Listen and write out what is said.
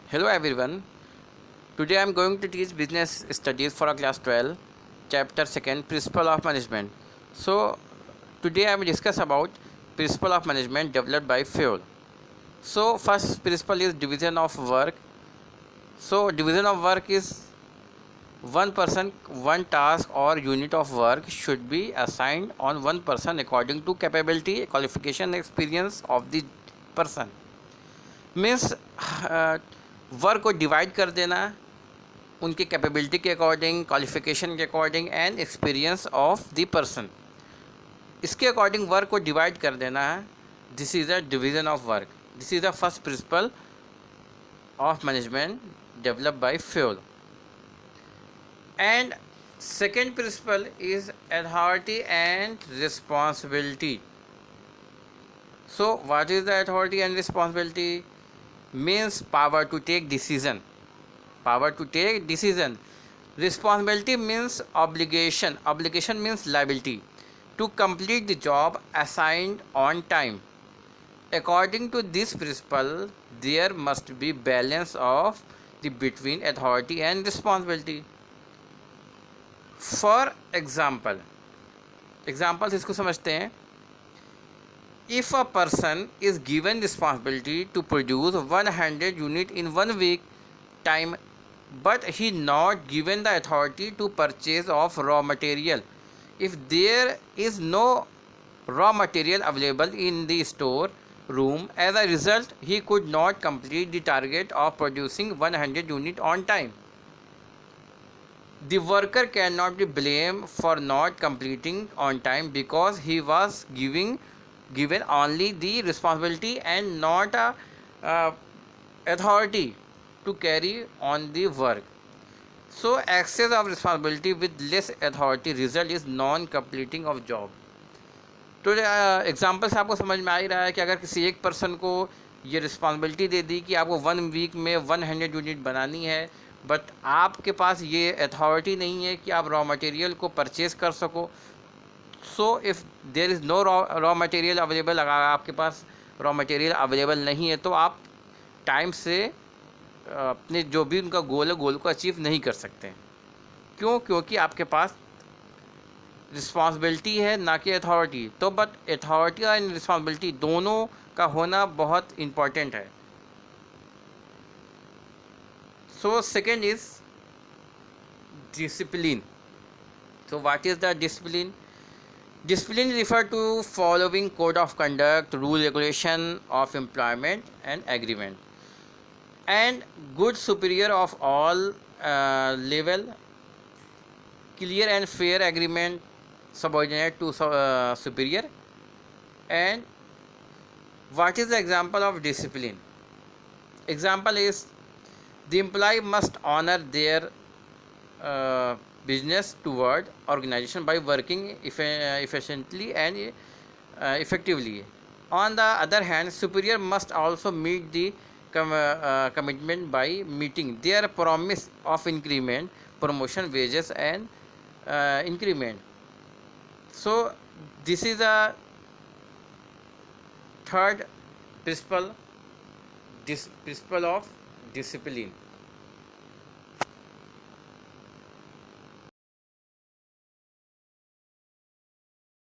Hello everyone. Today I am going to teach business studies for a class 12, chapter 2nd, principle of management. So today I will discuss about principle of management developed by Fayol. So first principle is division of work. So division of work is one person, one task or unit of work should be assigned on one person according to capability, qualification, experience of the person. Means work को divide कर देना उनकी capability के according, qualification के according and experience of the person, इसके according work को divide कर देना है. This is a division of work. This is the first principle of management developed by Fayol. And second principle is authority and responsibility. So what is the authority and responsibility? Means power to take decision. Power to take decision. Responsibility means obligation. Obligation means liability to complete the job assigned on time. According to this principle, there must be balance of the between authority and responsibility. For example, examples इसको समझते हैं. If a person is given responsibility to produce 100 unit in 1 week time, but he not given the authority to purchase of raw material, if there is no raw material available in the store room, as a result he could not complete the target of producing 100 unit on time. The worker cannot be blamed for not completing on time because he was given only the responsibility and not authority to carry on the work. So excess of responsibility with less authority result is non completing of job. तो example से आपको समझ में आ ही रहा है कि अगर किसी एक पर्सन को ये रिस्पॉन्सिबिलिटी दे दी कि आपको 1 वीक में 100 यूनिट बनानी है, बट आपके पास ये अथॉरिटी नहीं है कि आप रॉ मटेरियल को परचेज़ कर सको. So if there is no raw material available, अगर आपके पास रॉ मटेरियल अवेलेबल नहीं है तो आप टाइम से अपने जो भी उनका गोल है गोल को अचीव नहीं कर सकते. क्यों? क्योंकि आपके पास रिस्पॉन्सिबिलिटी है ना कि अथॉरिटी. तो बट अथॉरिटी और रिस्पॉन्सिबिलिटी दोनों का होना बहुत इम्पॉर्टेंट है. So second is discipline. So what is the discipline? Discipline refer to following code of conduct, rule, regulation of employment and agreement, and good superior of all level, clear and fair agreement, subordinate to superior. And what is the example of discipline? Example is the employee must honor their business toward organization by working efficiently and effectively. On the other hand, superior must also meet the commitment by meeting their promise of increment, promotion, wages and increment. So this is a third principle, this principle of discipline.